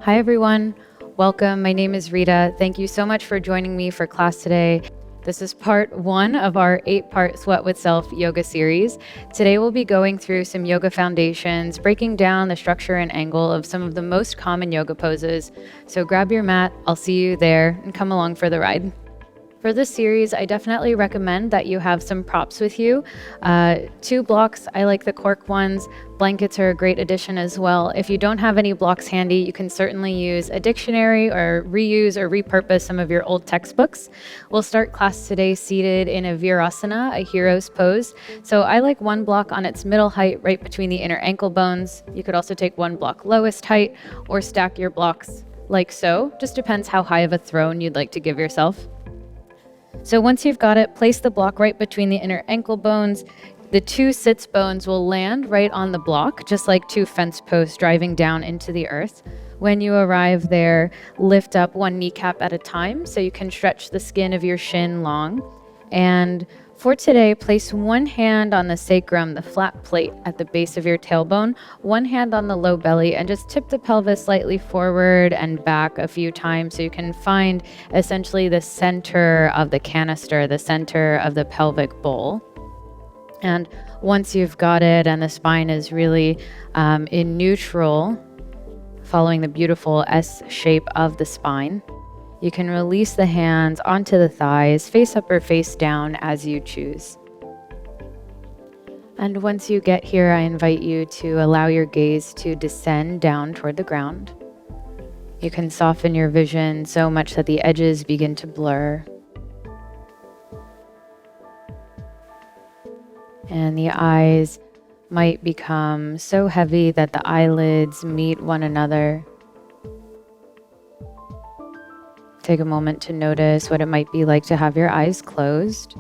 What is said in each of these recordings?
Hi everyone, welcome. My name is Rita. Thank you so much for joining me for class today. This is part 1 of our 8-part Sweat with Self yoga series. Today we'll be going through some yoga foundations, breaking down the structure and angle of some of the most common yoga poses. So grab your mat, I'll see you there, and come along for the ride. For this series, I definitely recommend that you have some props with you. 2 blocks, I like the cork ones. Blankets are a great addition as well. If you don't have any blocks handy, you can certainly use a dictionary or reuse or repurpose some of your old textbooks. We'll start class today seated in a virasana, a hero's pose. So I like 1 block on its middle height right between the inner ankle bones. You could also take 1 block lowest height or stack your blocks like so. Just depends how high of a throne you'd like to give yourself. So once you've got it, place the block right between the inner ankle bones. The 2 sits bones will land right on the block, just like 2 fence posts driving down into the earth. When you arrive there, lift up 1 kneecap at a time so you can stretch the skin of your shin long. And for today, place 1 hand on the sacrum, the flat plate at the base of your tailbone, 1 hand on the low belly, and just tip the pelvis slightly forward and back a few times so you can find essentially the center of the canister, the center of the pelvic bowl. And once you've got it and the spine is really in neutral, following the beautiful S shape of the spine, you can release the hands onto the thighs, face up or face down as you choose. And once you get here, I invite you to allow your gaze to descend down toward the ground. You can soften your vision so much that the edges begin to blur. And the eyes might become so heavy that the eyelids meet one another. Take a moment to notice what it might be like to have your eyes closed.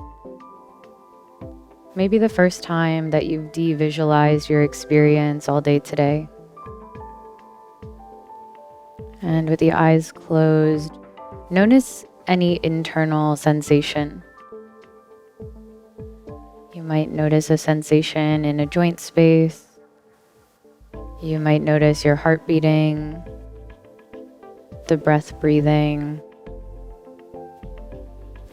Maybe the first time that you've de-visualized your experience all day today. And with the eyes closed, notice any internal sensation. You might notice a sensation in a joint space. You might notice your heart beating, the breath breathing,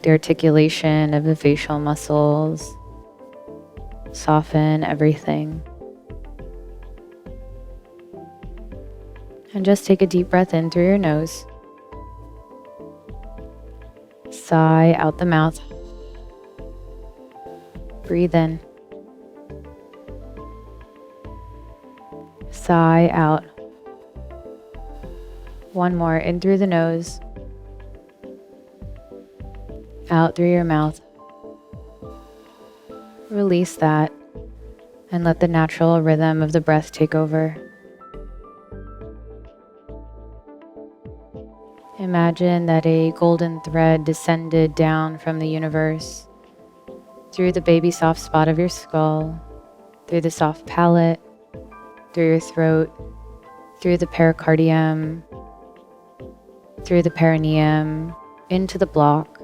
the articulation of the facial muscles. Soften everything. And just take a deep breath in through your nose. Sigh out the mouth. Breathe in. Sigh out. 1 more, in through the nose. Out through your mouth. Release that and let the natural rhythm of the breath take over. Imagine that a golden thread descended down from the universe through the baby soft spot of your skull, through the soft palate, through your throat, through the pericardium, through the perineum, into the block,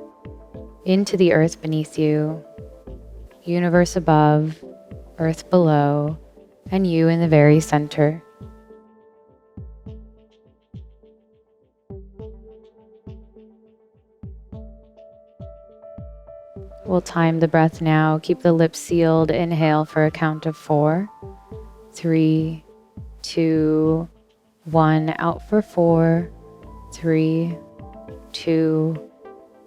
into the earth beneath you, universe above, earth below, and you in the very center. We'll time the breath now. Keep the lips sealed. Inhale for a count of 4, 3, 2, 1. Out for 4, 3, 2,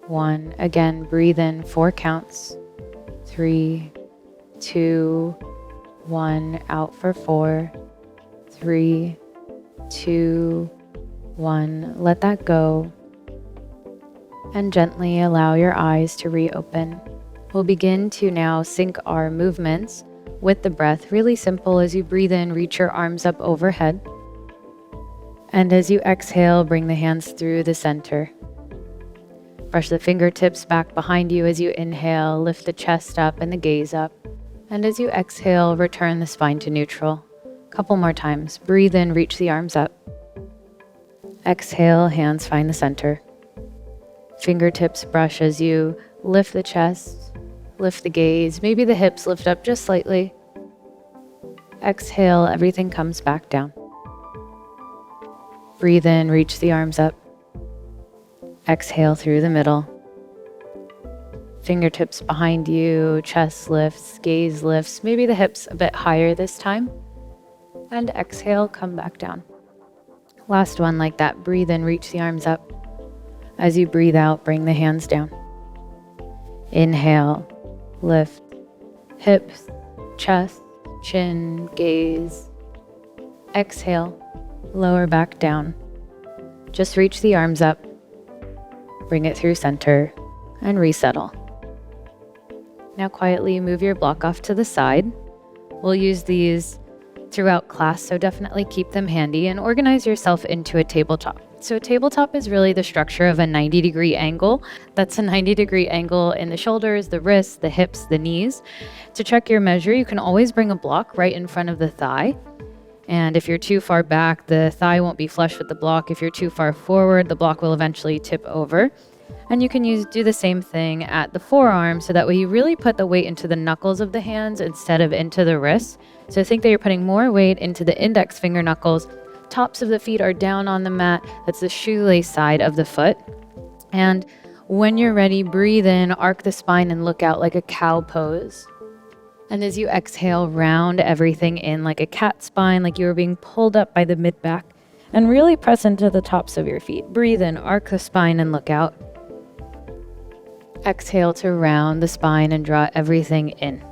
1. Again, breathe in 4 counts. 3, 2, 1. Out for 4, 3, 2, 1. Let that go. And gently allow your eyes to reopen. We'll begin to now sync our movements with the breath. Really simple. As you breathe in, reach your arms up overhead. And as you exhale, bring the hands through the center. Brush the fingertips back behind you as you inhale, lift the chest up and the gaze up. And as you exhale, return the spine to neutral. Couple more times. Breathe in, reach the arms up. Exhale, hands find the center. Fingertips brush as you lift the chest, lift the gaze. Maybe the hips lift up just slightly. Exhale, everything comes back down. Breathe in, reach the arms up. Exhale through the middle. Fingertips behind you, chest lifts, gaze lifts, maybe the hips a bit higher this time. And exhale, come back down. Last one like that. Breathe in, reach the arms up. As you breathe out, bring the hands down. Inhale, lift, hips, chest, chin, gaze. Exhale, lower back down. Just reach the arms up. Bring it through center and resettle. Now quietly move your block off to the side. We'll use these throughout class, so definitely keep them handy and organize yourself into a tabletop. So a tabletop is really the structure of a 90-degree angle. That's a 90-degree angle in the shoulders, the wrists, the hips, the knees. To check your measure, you can always bring a block right in front of the thigh. And if you're too far back, the thigh won't be flush with the block. If you're too far forward, the block will eventually tip over. And you can do the same thing at the forearm, so that way you really put the weight into the knuckles of the hands instead of into the wrists. So think that you're putting more weight into the index finger knuckles. Tops of the feet are down on the mat. That's the shoelace side of the foot. And when you're ready, breathe in, arc the spine, and look out like a cow pose. And as you exhale, round everything in like a cat spine, like you were being pulled up by the mid-back. And really press into the tops of your feet. Breathe in, arc the spine, and look out. Exhale to round the spine and draw everything in.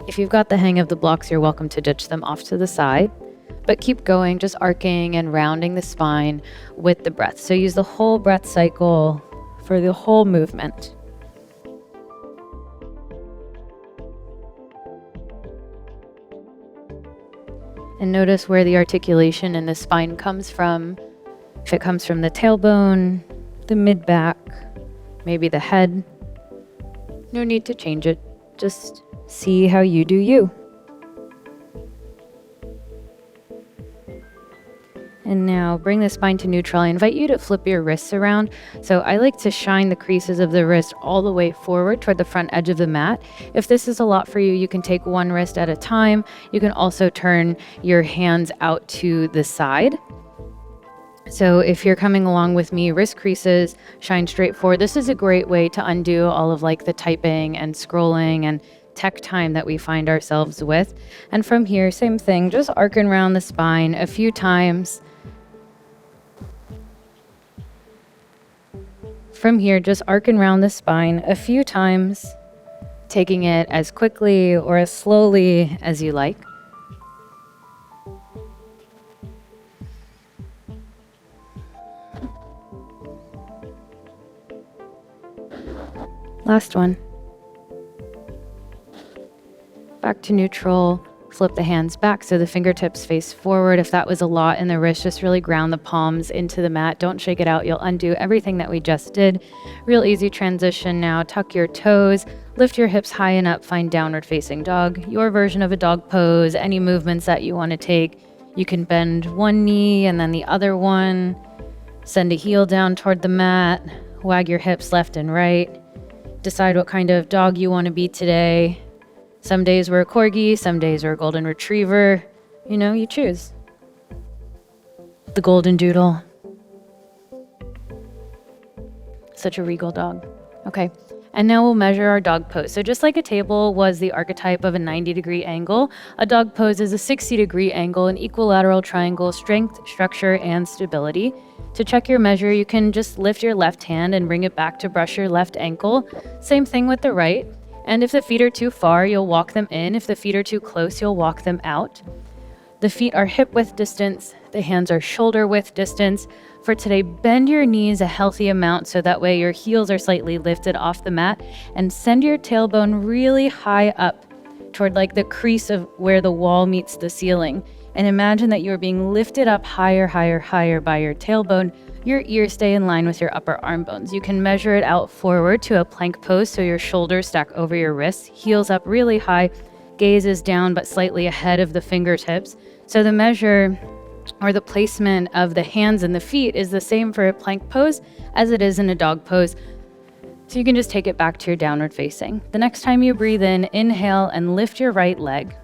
If you've got the hang of the blocks, you're welcome to ditch them off to the side, but keep going, just arcing and rounding the spine with the breath. So use the whole breath cycle for the whole movement. And notice where the articulation in the spine comes from. If it comes from the tailbone, the mid-back, maybe the head, no need to change it. Just see how you do you. And now bring the spine to neutral. I invite you to flip your wrists around. So I like to shine the creases of the wrist all the way forward toward the front edge of the mat. If this is a lot for you, you can take one wrist at a time. You can also turn your hands out to the side. So if you're coming along with me, wrist creases, shine straight forward. This is a great way to undo all of like the typing and scrolling and tech time that we find ourselves with. And from here, same thing, just arcing around the spine a few times. From here, just arcing around the spine a few times, taking it as quickly or as slowly as you like. Last one. Back to neutral. Flip the hands back so the fingertips face forward. If that was a lot in the wrist, just really ground the palms into the mat. Don't shake it out. You'll undo everything that we just did. Real easy transition now. Tuck your toes. Lift your hips high and up. Find downward facing dog. Your version of a dog pose. Any movements that you want to take. You can bend one knee and then the other one. Send a heel down toward the mat. Wag your hips left and right. Decide what kind of dog you want to be today. Some days we're a corgi, some days we're a golden retriever. You know, you choose. The golden doodle. Such a regal dog. Okay, and now we'll measure our dog pose. So just like a table was the archetype of a 90-degree angle, a dog pose is a 60-degree angle, an equilateral triangle, strength, structure, and stability. To check your measure, you can just lift your left hand and bring it back to brush your left ankle. Same thing with the right. And if the feet are too far, you'll walk them in. If the feet are too close, you'll walk them out. The feet are hip width distance. The hands are shoulder width distance. For today, bend your knees a healthy amount so that way your heels are slightly lifted off the mat, and send your tailbone really high up toward like the crease of where the wall meets the ceiling. And imagine that you're being lifted up higher, higher, higher by your tailbone. Your ears stay in line with your upper arm bones. You can measure it out forward to a plank pose so your shoulders stack over your wrists, heels up really high, gaze is down but slightly ahead of the fingertips. So the measure or the placement of the hands and the feet is the same for a plank pose as it is in a dog pose. So you can just take it back to your downward facing. The next time you breathe in, inhale and lift your right leg.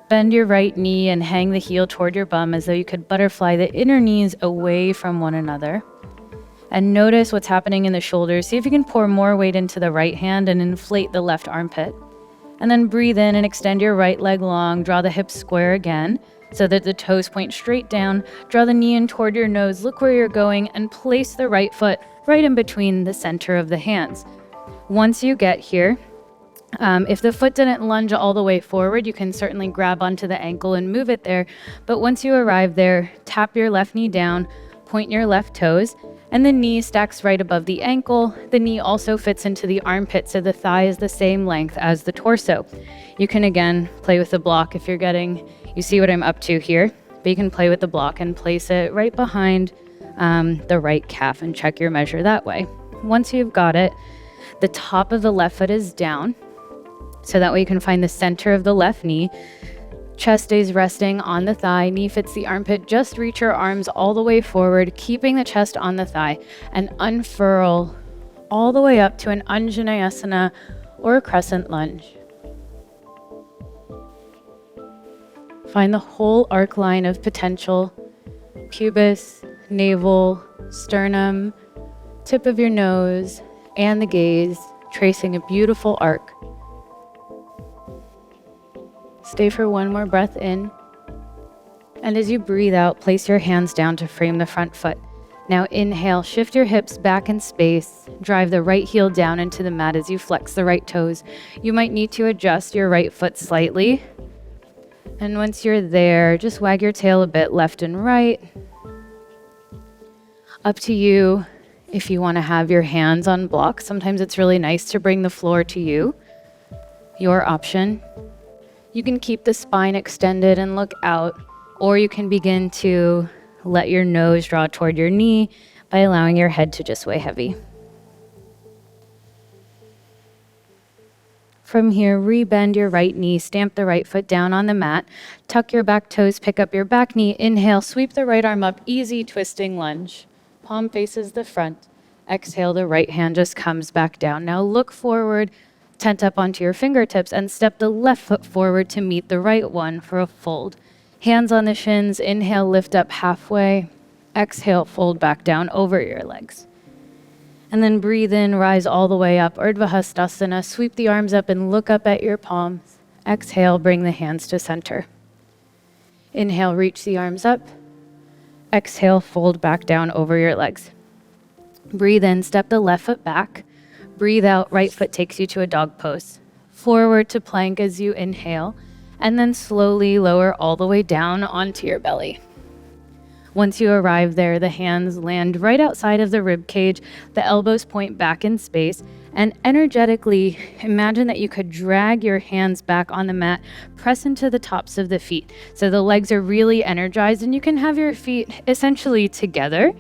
Bend your right knee and hang the heel toward your bum as though you could butterfly the inner knees away from one another. And notice what's happening in the shoulders. See if you can pour more weight into the right hand and inflate the left armpit. And then breathe in and extend your right leg long. Draw the hips square again so that the toes point straight down. Draw the knee in toward your nose. Look where you're going and place the right foot right in between the center of the hands. Once you get here, if the foot didn't lunge all the way forward, you can certainly grab onto the ankle and move it there. But once you arrive there, tap your left knee down, point your left toes, and the knee stacks right above the ankle. The knee also fits into the armpit, so the thigh is the same length as the torso. You can again play with the block if you're you see what I'm up to here, but you can play with the block and place it right behind the right calf and check your measure that way. Once you've got it, the top of the left foot is down, so that way you can find the center of the left knee. Chest stays resting on the thigh, knee fits the armpit. Just reach your arms all the way forward, keeping the chest on the thigh, and unfurl all the way up to an anjaneyasana or a crescent lunge. Find the whole arc line of potential, pubis, navel, sternum, tip of your nose, and the gaze, tracing a beautiful arc. Stay for one more breath in. And as you breathe out, place your hands down to frame the front foot. Now inhale, shift your hips back in space. Drive the right heel down into the mat as you flex the right toes. You might need to adjust your right foot slightly. And once you're there, just wag your tail a bit left and right. Up to you if you want to have your hands on blocks. Sometimes it's really nice to bring the floor to you. Your option. You can keep the spine extended and look out, or you can begin to let your nose draw toward your knee by allowing your head to just weigh heavy. From here, rebend your right knee, stamp the right foot down on the mat, tuck your back toes, pick up your back knee, inhale, sweep the right arm up, easy twisting lunge. Palm faces the front. Exhale, the right hand just comes back down. Now look forward, tent up onto your fingertips, and step the left foot forward to meet the right one for a fold. Hands on the shins, inhale, lift up halfway. Exhale, fold back down over your legs. And then breathe in, rise all the way up, ardha hastasana, sweep the arms up and look up at your palms. Exhale, bring the hands to center. Inhale, reach the arms up. Exhale, fold back down over your legs. Breathe in, step the left foot back. Breathe out, right foot takes you to a dog pose. Forward to plank as you inhale, and then slowly lower all the way down onto your belly. Once you arrive there, the hands land right outside of the rib cage, the elbows point back in space, and energetically imagine that you could drag your hands back on the mat, press into the tops of the feet. So the legs are really energized, and you can have your feet essentially together,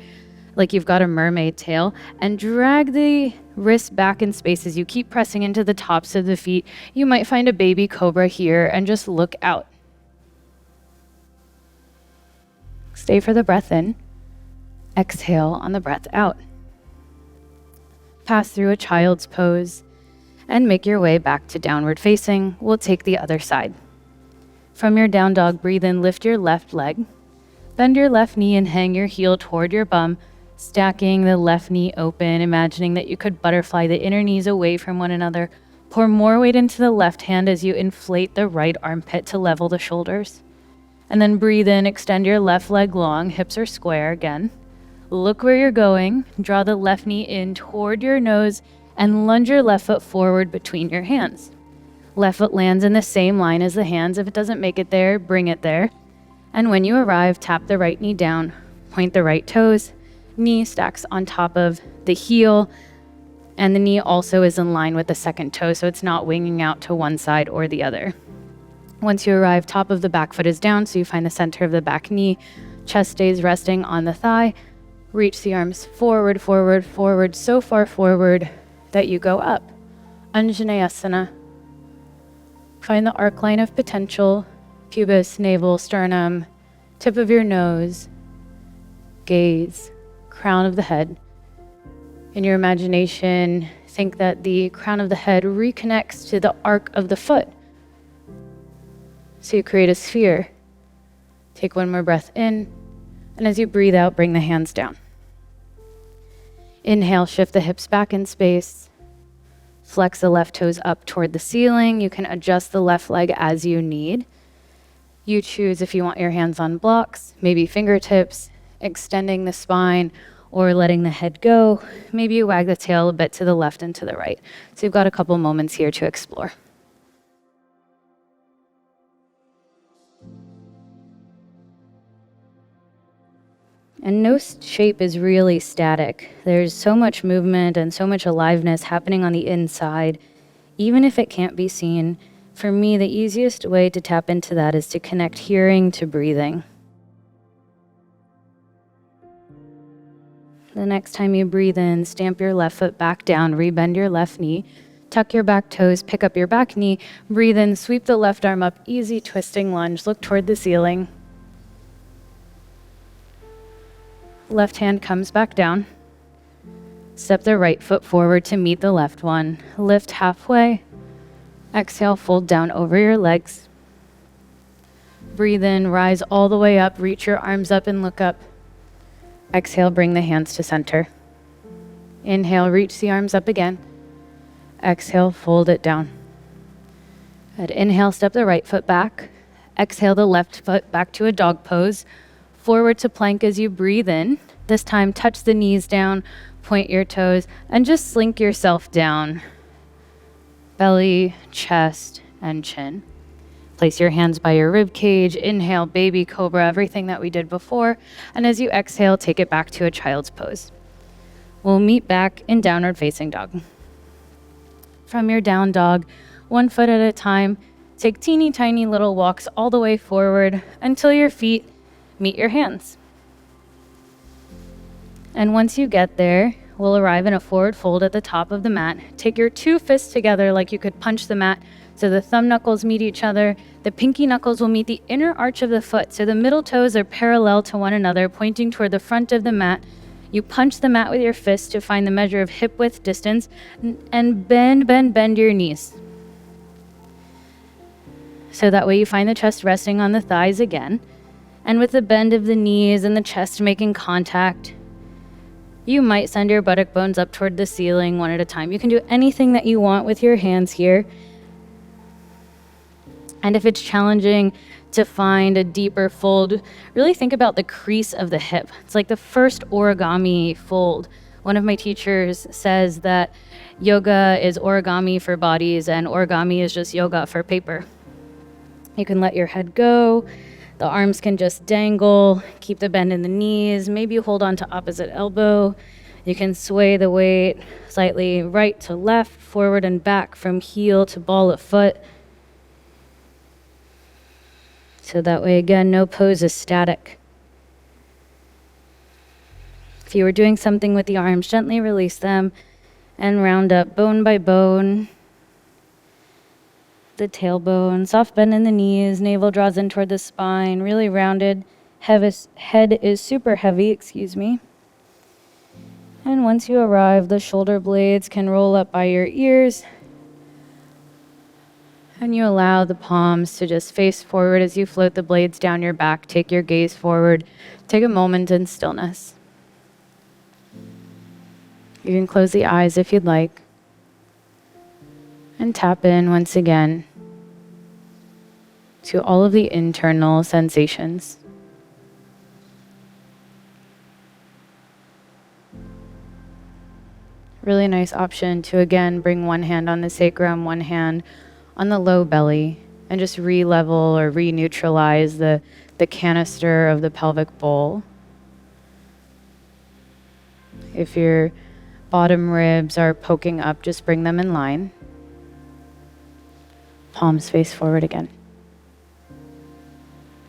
like you've got a mermaid tail, and drag the wrists back in space as you keep pressing into the tops of the feet. You might find a baby cobra here and just look out. Stay for the breath in. Exhale on the breath out. Pass through a child's pose and make your way back to downward facing. We'll take the other side. From your down dog, breathe in, lift your left leg. Bend your left knee and hang your heel toward your bum, stacking the left knee open, imagining that you could butterfly the inner knees away from one another. Pour more weight into the left hand as you inflate the right armpit to level the shoulders. And then breathe in, extend your left leg long, hips are square again. Look where you're going, draw the left knee in toward your nose, and lunge your left foot forward between your hands. Left foot lands in the same line as the hands. If it doesn't make it there, bring it there. And when you arrive, tap the right knee down, point the right toes, knee stacks on top of the heel, and the knee also is in line with the second toe, so it's not winging out to one side or the other. Once you arrive, top of the back foot is down, so you find the center of the back knee. Chest stays resting on the thigh. Reach the arms forward, forward, forward, so far forward that you go up. Anjaneyasana. Find the arc line of potential, pubis, navel, sternum, tip of your nose, gaze, crown of the head. In your imagination, think that the crown of the head reconnects to the arc of the foot. So you create a sphere. Take one more breath in, and as you breathe out, bring the hands down. Inhale, shift the hips back in space. Flex the left toes up toward the ceiling. You can adjust the left leg as you need. You choose if you want your hands on blocks, maybe fingertips, extending the spine, or letting the head go. Maybe you wag the tail a bit to the left and to the right. So you've got a couple moments here to explore. And no shape is really static. There's so much movement and so much aliveness happening on the inside, even if it can't be seen. For me, the easiest way to tap into that is to connect hearing to breathing. The next time you breathe in, stamp your left foot back down, rebend your left knee, tuck your back toes, pick up your back knee, breathe in, sweep the left arm up, easy twisting lunge, look toward the ceiling. Left hand comes back down. Step the right foot forward to meet the left one. Lift halfway. Exhale, fold down over your legs. Breathe in, rise all the way up, reach your arms up and look up. Exhale, bring the hands to center. Inhale, reach the arms up again. Exhale, fold it down. Good. Inhale, step the right foot back. Exhale, the left foot back to a dog pose. Forward to plank as you breathe in. This time, touch the knees down, point your toes, and just slink yourself down. Belly, chest, and chin. Place your hands by your rib cage. Inhale, baby cobra, everything that we did before. And as you exhale, take it back to a child's pose. We'll meet back in downward facing dog. From your down dog, 1 foot at a time, take teeny tiny little walks all the way forward until your feet meet your hands. And once you get there, we'll arrive in a forward fold at the top of the mat. Take your 2 fists together like you could punch the mat so the thumb knuckles meet each other. The pinky knuckles will meet the inner arch of the foot, so the middle toes are parallel to one another, pointing toward the front of the mat. You punch the mat with your fist to find the measure of hip width distance, and bend your knees. So that way you find the chest resting on the thighs again. And with the bend of the knees and the chest making contact, you might send your buttock bones up toward the ceiling one at a time. You can do anything that you want with your hands here. And if it's challenging to find a deeper fold, really think about the crease of the hip. It's like the first origami fold. One of my teachers says that yoga is origami for bodies and origami is just yoga for paper. You can let your head go. The arms can just dangle. Keep the bend in the knees. Maybe you hold on to opposite elbow. You can sway the weight slightly right to left, forward and back from heel to ball of foot. So that way, again, no pose is static. If you were doing something with the arms, gently release them and round up bone by bone. The tailbone, soft bend in the knees, navel draws in toward the spine, really rounded. Head is super heavy, And once you arrive, the shoulder blades can roll up by your ears. And you allow the palms to just face forward as you float the blades down your back. Take your gaze forward. Take a moment in stillness. You can close the eyes if you'd like. And tap in once again to all of the internal sensations. Really nice option to again bring one hand on the sacrum, one hand on the low belly, and just re-level or re-neutralize the canister of the pelvic bowl. If your bottom ribs are poking up, just bring them in line. Palms face forward again.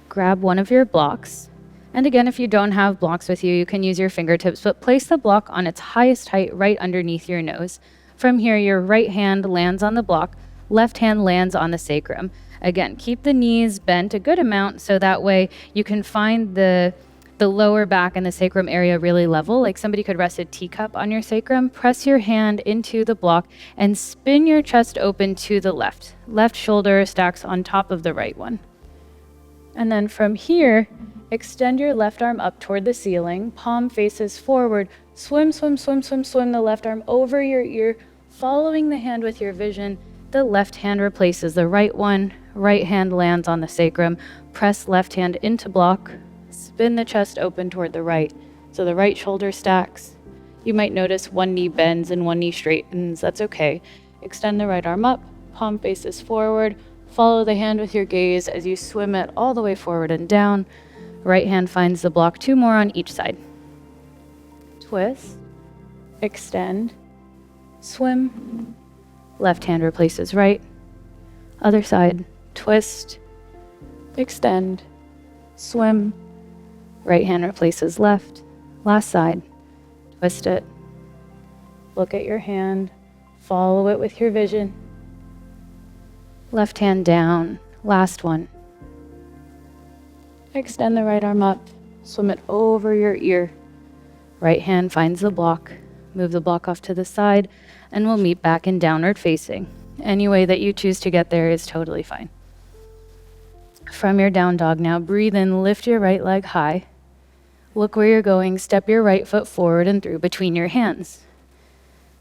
Grab one of your blocks. And again, if you don't have blocks with you, you can use your fingertips, but place the block on its highest height right underneath your nose. From here, your right hand lands on the block, left hand lands on the sacrum. Again, keep the knees bent a good amount so that way you can find the lower back and the sacrum area really level, like somebody could rest a teacup on your sacrum. Press your hand into the block and spin your chest open to the left. Left shoulder stacks on top of the right one. And then from here, extend your left arm up toward the ceiling, palm faces forward, swim, swim, swim, swim, swim the left arm over your ear, following the hand with your vision. The left hand replaces the right one, right hand lands on the sacrum, press left hand into block, spin the chest open toward the right, so the right shoulder stacks. You might notice one knee bends and one knee straightens, that's okay. Extend the right arm up, palm faces forward, follow the hand with your gaze as you swim it all the way forward and down. Right hand finds the block, 2 more on each side. Twist, extend, swim, left hand replaces right, other side, twist, extend, swim, right hand replaces left, last side, twist it, look at your hand, follow it with your vision, left hand down, last one, extend the right arm up, swim it over your ear, right hand finds the block, move the block off to the side, and we'll meet back in downward facing. Any way that you choose to get there is totally fine. From your down dog now, breathe in, lift your right leg high. Look where you're going, step your right foot forward and through between your hands.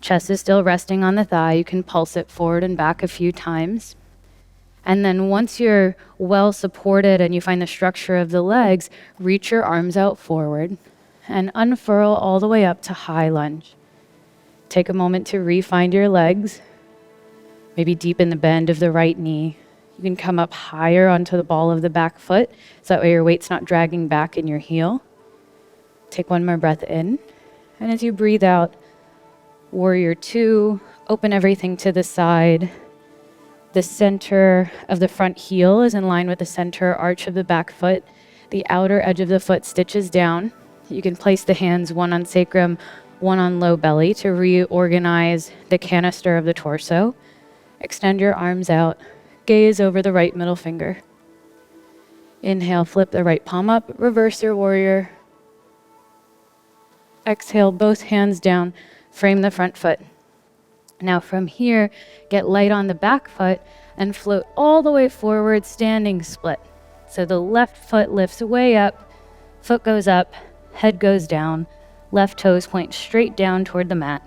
Chest is still resting on the thigh. You can pulse it forward and back a few times. And then once you're well supported and you find the structure of the legs, reach your arms out forward and unfurl all the way up to high lunge. Take a moment to re-find your legs. Maybe deepen the bend of the right knee. You can come up higher onto the ball of the back foot, so that way your weight's not dragging back in your heel. Take one more breath in. And as you breathe out, Warrior 2, open everything to the side. The center of the front heel is in line with the center arch of the back foot. The outer edge of the foot stitches down. You can place the hands, one on sacrum, one on low belly, to reorganize the canister of the torso. Extend your arms out. Gaze over the right middle finger. Inhale, flip the right palm up. Reverse your warrior. Exhale, both hands down. Frame the front foot. Now from here, get light on the back foot and float all the way forward, standing split. So the left foot lifts way up, foot goes up, head goes down, left toes point straight down toward the mat.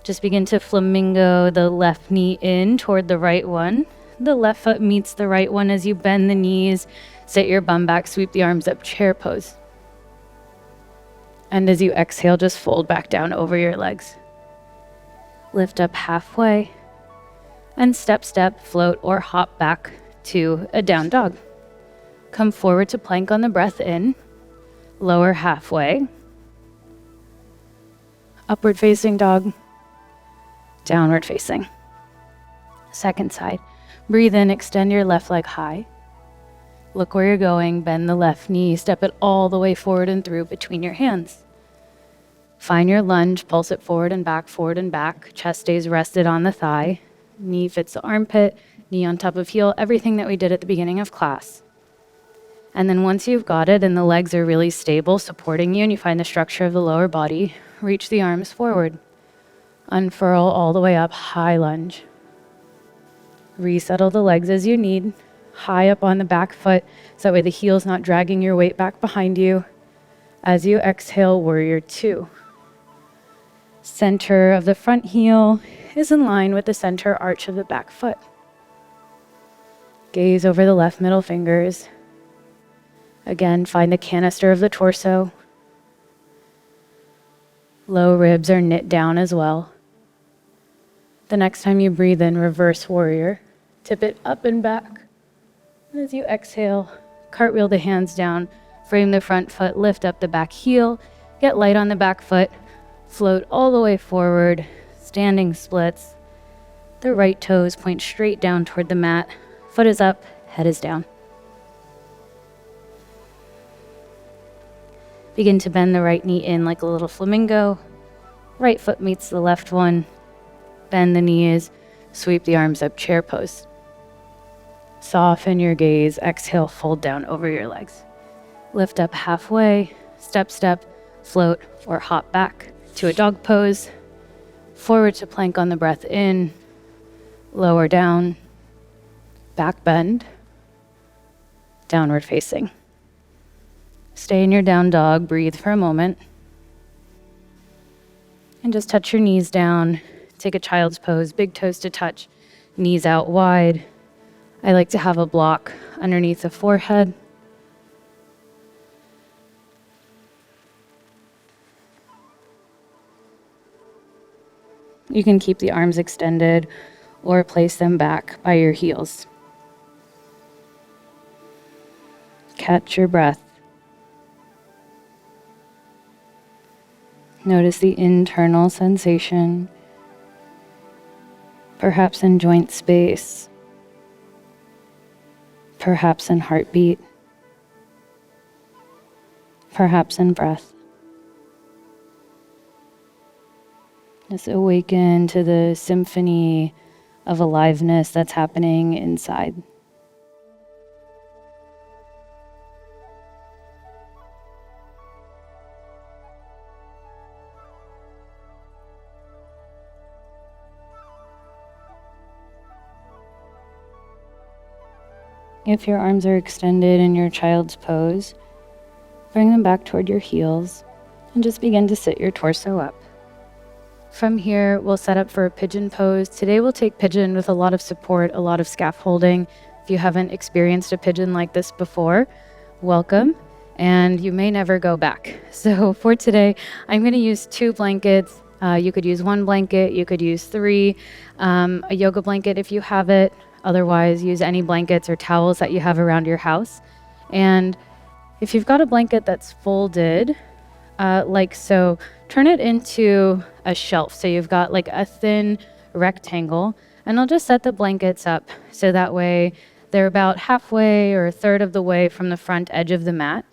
Just begin to flamingo the left knee in toward the right one. The left foot meets the right one as you bend the knees, sit your bum back, sweep the arms up, chair pose. And as you exhale, just fold back down over your legs. Lift up halfway, and step, float, or hop back to a down dog. Come forward to plank on the breath in, lower halfway, upward facing dog, downward facing. Second side. Breathe in, extend your left leg high. Look where you're going, bend the left knee, step it all the way forward and through between your hands. Find your lunge, pulse it forward and back, chest stays rested on the thigh, knee fits the armpit, knee on top of heel, everything that we did at the beginning of class. And then once you've got it and the legs are really stable, supporting you, and you find the structure of the lower body, reach the arms forward. Unfurl all the way up, high lunge. Resettle the legs as you need, high up on the back foot, so that way the heel's not dragging your weight back behind you. As you exhale, warrior 2. Center of the front heel is in line with the center arch of the back foot. Gaze over the left middle fingers. Again, find the canister of the torso. Low ribs are knit down as well. The next time you breathe in, reverse warrior. Tip it up and back. And as you exhale, cartwheel the hands down, frame the front foot, lift up the back heel, get light on the back foot, float all the way forward, standing splits. The right toes point straight down toward the mat. Foot is up, head is down. Begin to bend the right knee in like a little flamingo. Right foot meets the left one. Bend the knees, sweep the arms up, chair pose. Soften your gaze, exhale, fold down over your legs. Lift up halfway, step, float, or hop back to a dog pose. Forward to plank on the breath in, lower down, back bend, downward facing. Stay in your down dog, breathe for a moment. And just touch your knees down. Take a child's pose, big toes to touch, knees out wide. I like to have a block underneath the forehead. You can keep the arms extended or place them back by your heels. Catch your breath. Notice the internal sensation, perhaps in joint space, perhaps in heartbeat, perhaps in breath. Just awaken to the symphony of aliveness that's happening inside. If your arms are extended in your child's pose, bring them back toward your heels and just begin to sit your torso up. From here, we'll set up for a pigeon pose. Today we'll take pigeon with a lot of support, a lot of scaffolding. If you haven't experienced a pigeon like this before, welcome, and you may never go back. So for today, I'm going to use 2 blankets. You could use 1 blanket, you could use 3, a yoga blanket if you have it. Otherwise, use any blankets or towels that you have around your house. And if you've got a blanket that's folded, like so, turn it into a shelf. So you've got like a thin rectangle, and I'll just set the blankets up so that way they're about halfway or a third of the way from the front edge of the mat.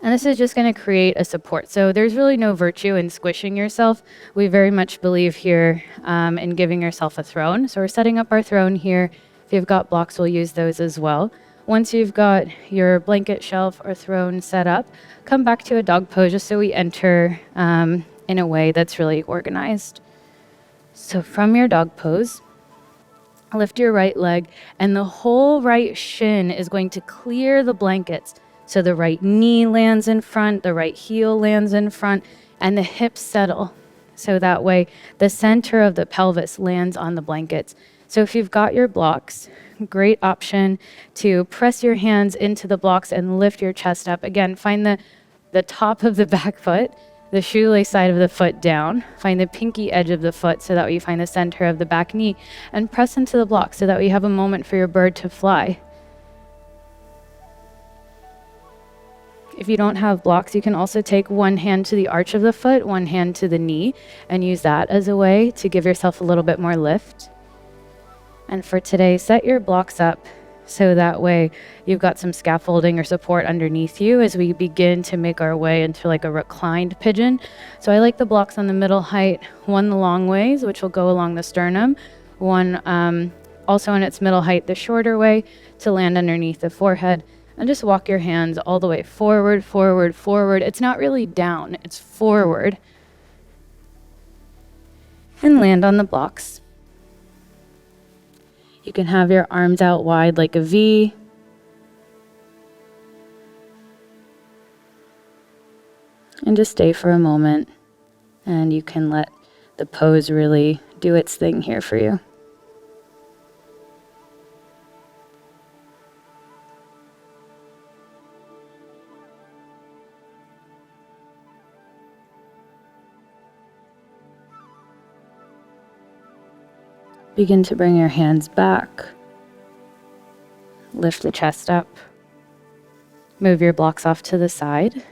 And this is just going to create a support. So there's really no virtue in squishing yourself. We very much believe here in giving yourself a throne. So we're setting up our throne here. If you've got blocks, we'll use those as well. Once you've got your blanket shelf or throne set up, come back to a dog pose just so we enter in a way that's really organized. So from your dog pose, lift your right leg, and the whole right shin is going to clear the blankets. So the right knee lands in front, the right heel lands in front, and the hips settle. So that way the center of the pelvis lands on the blankets. So if you've got your blocks, great option to press your hands into the blocks and lift your chest up. Again, find the top of the back foot, the shoelace side of the foot down. Find the pinky edge of the foot so that way you find the center of the back knee, and press into the block so that way you have a moment for your bird to fly. If you don't have blocks, you can also take one hand to the arch of the foot, one hand to the knee, and use that as a way to give yourself a little bit more lift. And for today, set your blocks up so that way you've got some scaffolding or support underneath you as we begin to make our way into like a reclined pigeon. So I like the blocks on the middle height, one the long ways, which will go along the sternum, one also in its middle height, the shorter way to land underneath the forehead. And just walk your hands all the way forward, forward, forward. It's not really down, it's forward. And land on the blocks. You can have your arms out wide like a V. And just stay for a moment. And you can let the pose really do its thing here for you. Begin to bring your hands back. Lift the chest up. Move your blocks off to the side.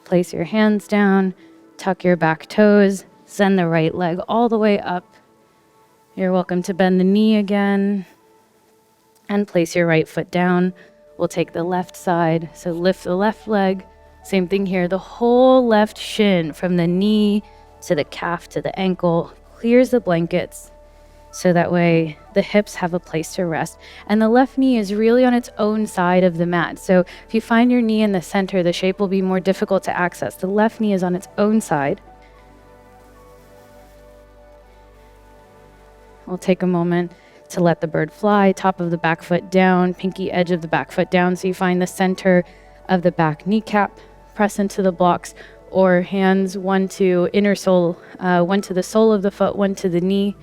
Place your hands down. Tuck your back toes. Send the right leg all the way up. You're welcome to bend the knee again. And place your right foot down. We'll take the left side. So lift the left leg. Same thing here. The whole left shin from the knee to the calf to the ankle clears the blankets so that way the hips have a place to rest. And the left knee is really on its own side of the mat. So if you find your knee in the center, the shape will be more difficult to access. The left knee is on its own side. We'll take a moment to let the bird fly. Top of the back foot down, pinky edge of the back foot down. So you find the center of the back kneecap, press into the blocks, or hands one to inner sole, one to the sole of the foot, one to the knee.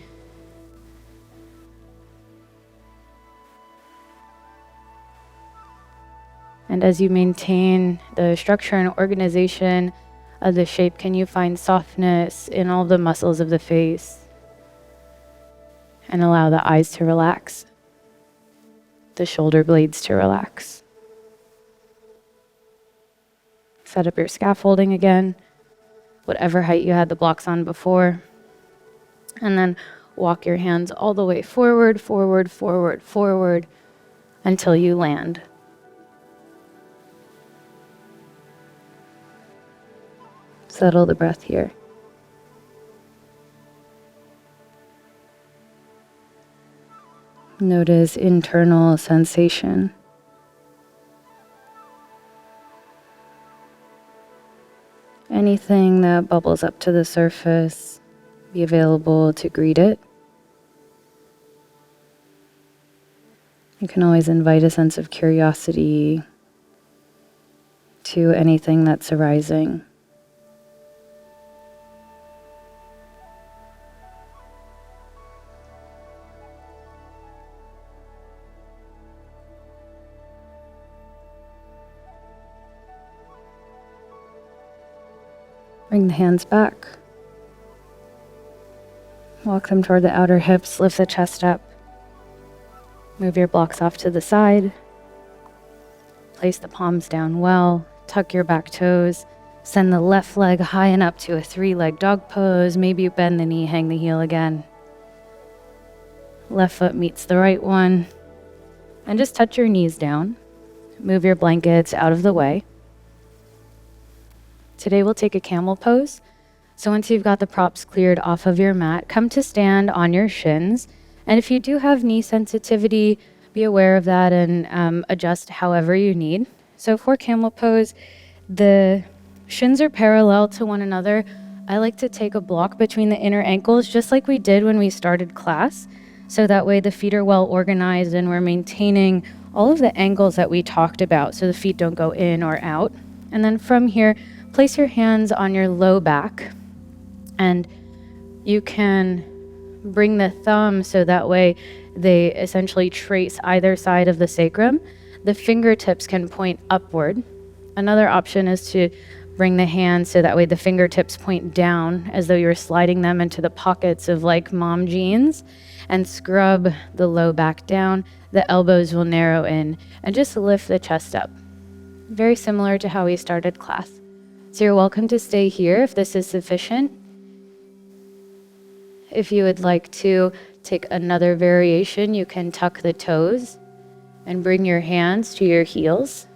And as you maintain the structure and organization of the shape, can you find softness in all the muscles of the face? And allow the eyes to relax, the shoulder blades to relax. Set up your scaffolding again, whatever height you had the blocks on before. And then walk your hands all the way forward, forward, forward, forward until you land. Settle the breath here. Notice internal sensation. Anything that bubbles up to the surface, be available to greet it. You can always invite a sense of curiosity to anything that's arising. Bring the hands back. Walk them toward the outer hips, lift the chest up. Move your blocks off to the side. Place the palms down well. Tuck your back toes. Send the left leg high and up to a 3-leg dog pose. Maybe you bend the knee, hang the heel again. Left foot meets the right one. And just touch your knees down. Move your blankets out of the way. Today we'll take a camel pose. So once you've got the props cleared off of your mat, come to stand on your shins. And if you do have knee sensitivity, be aware of that and adjust however you need. So for camel pose, the shins are parallel to one another. I like to take a block between the inner ankles, just like we did when we started class. So that way the feet are well organized and we're maintaining all of the angles that we talked about so the feet don't go in or out. And then from here, place your hands on your low back, and you can bring the thumb so that way they essentially trace either side of the sacrum. The fingertips can point upward. Another option is to bring the hands so that way the fingertips point down as though you're sliding them into the pockets of like mom jeans, and scrub the low back down. The elbows will narrow in and just lift the chest up. Very similar to how we started class. So you're welcome to stay here if this is sufficient. If you would like to take another variation, you can tuck the toes and bring your hands to your heels.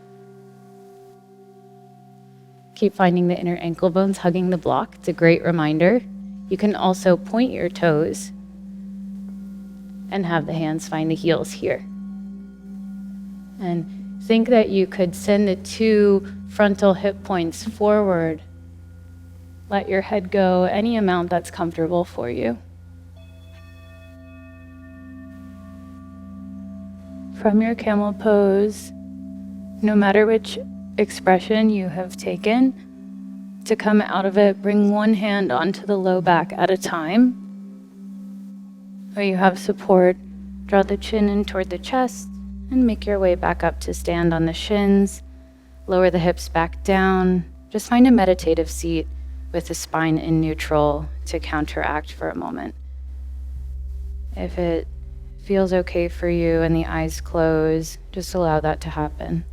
Keep finding the inner ankle bones hugging the block. It's a great reminder. You can also point your toes and have the hands find the heels here. And think that you could send the 2 frontal hip points forward. Let your head go any amount that's comfortable for you. From your camel pose, no matter which expression you have taken, to come out of it, bring one hand onto the low back at a time. Where you have support, draw the chin in toward the chest and make your way back up to stand on the shins. Lower the hips back down. Just find a meditative seat with the spine in neutral to counteract for a moment. If it feels okay for you and the eyes close, just allow that to happen.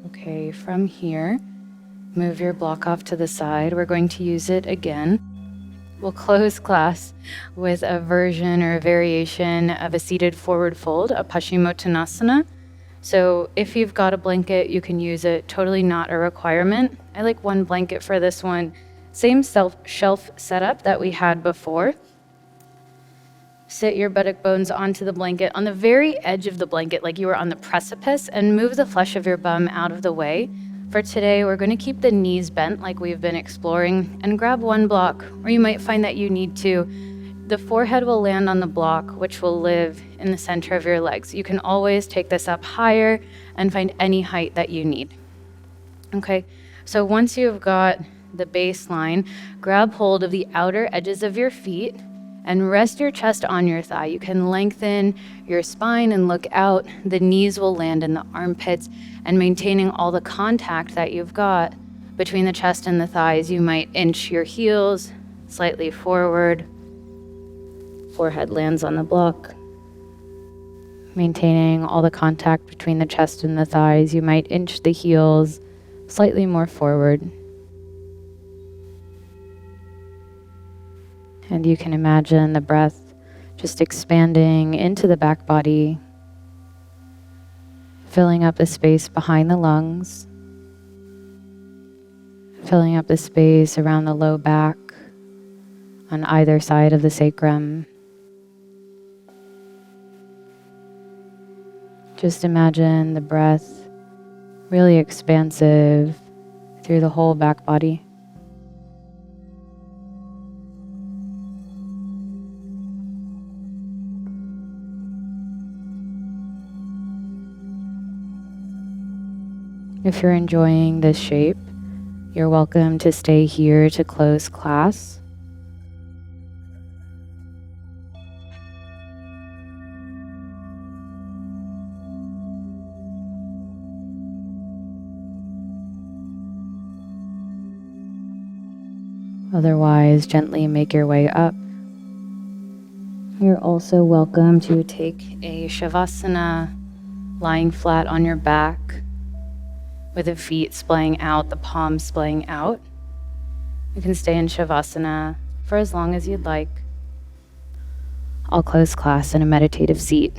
Okay, from here, move your block off to the side. We're going to use it again. We'll close class with a version or a variation of a seated forward fold, a uttanasana. So if you've got a blanket, you can use it. Totally not a requirement. I like one blanket for this one. Same shelf setup that we had before. Sit your buttock bones onto the blanket, on the very edge of the blanket, like you were on the precipice, and move the flesh of your bum out of the way. For today, we're going to keep the knees bent like we've been exploring, and grab one block, or you might find that you need to. The forehead will land on the block, which will live in the center of your legs. You can always take this up higher and find any height that you need. Okay, so once you've got the baseline, grab hold of the outer edges of your feet and rest your chest on your thigh. You can lengthen your spine and look out. The knees will land in the armpits, and maintaining all the contact that you've got between the chest and the thighs, you might inch your heels slightly forward. Forehead lands on the block. Maintaining all the contact between the chest and the thighs, you might inch the heels slightly more forward. And you can imagine the breath just expanding into the back body, filling up the space behind the lungs, filling up the space around the low back, on either side of the sacrum. Just imagine the breath really expansive through the whole back body. If you're enjoying this shape, you're welcome to stay here to close class. Otherwise, gently make your way up. You're also welcome to take a shavasana, lying flat on your back, with the feet splaying out, the palms splaying out. You can stay in shavasana for as long as you'd like. I'll close class in a meditative seat,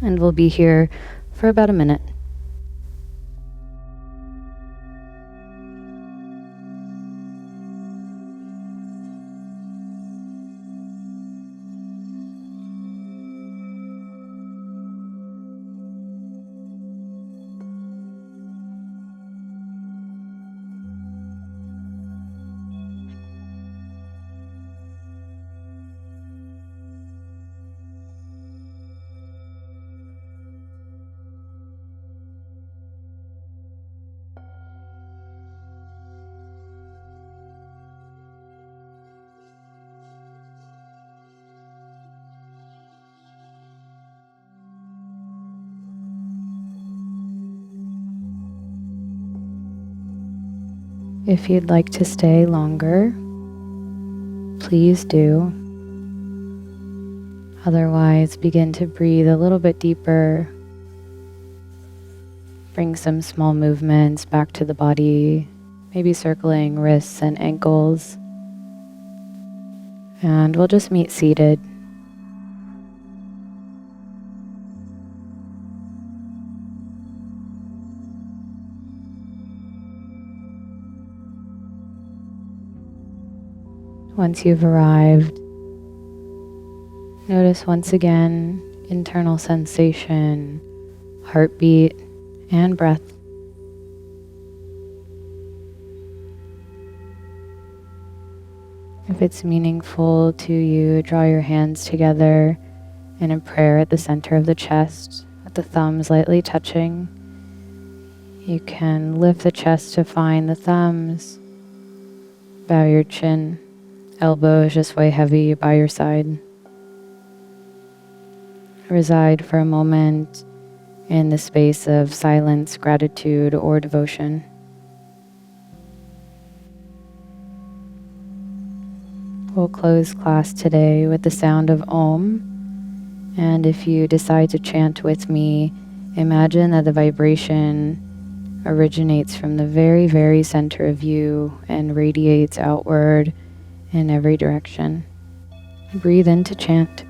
and we'll be here for about a minute. If you'd like to stay longer, please do. Otherwise, begin to breathe a little bit deeper. Bring some small movements back to the body, maybe circling wrists and ankles. And we'll just meet seated. Once you've arrived, notice once again internal sensation, heartbeat, and breath. If it's meaningful to you, draw your hands together in a prayer at the center of the chest, with the thumbs lightly touching. You can lift the chest to find the thumbs, bow your chin. Elbows just weigh heavy by your side. Reside for a moment in the space of silence, gratitude, or devotion. We'll close class today with the sound of Om. And if you decide to chant with me, imagine that the vibration originates from the very, very center of you and radiates outward in every direction. Breathe in to chant.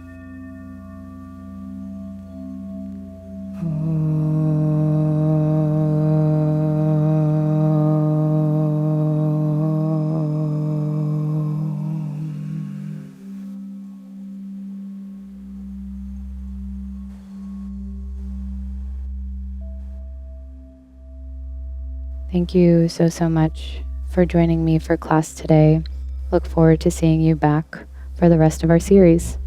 Thank you so much for joining me for class today. Look forward to seeing you back for the rest of our series.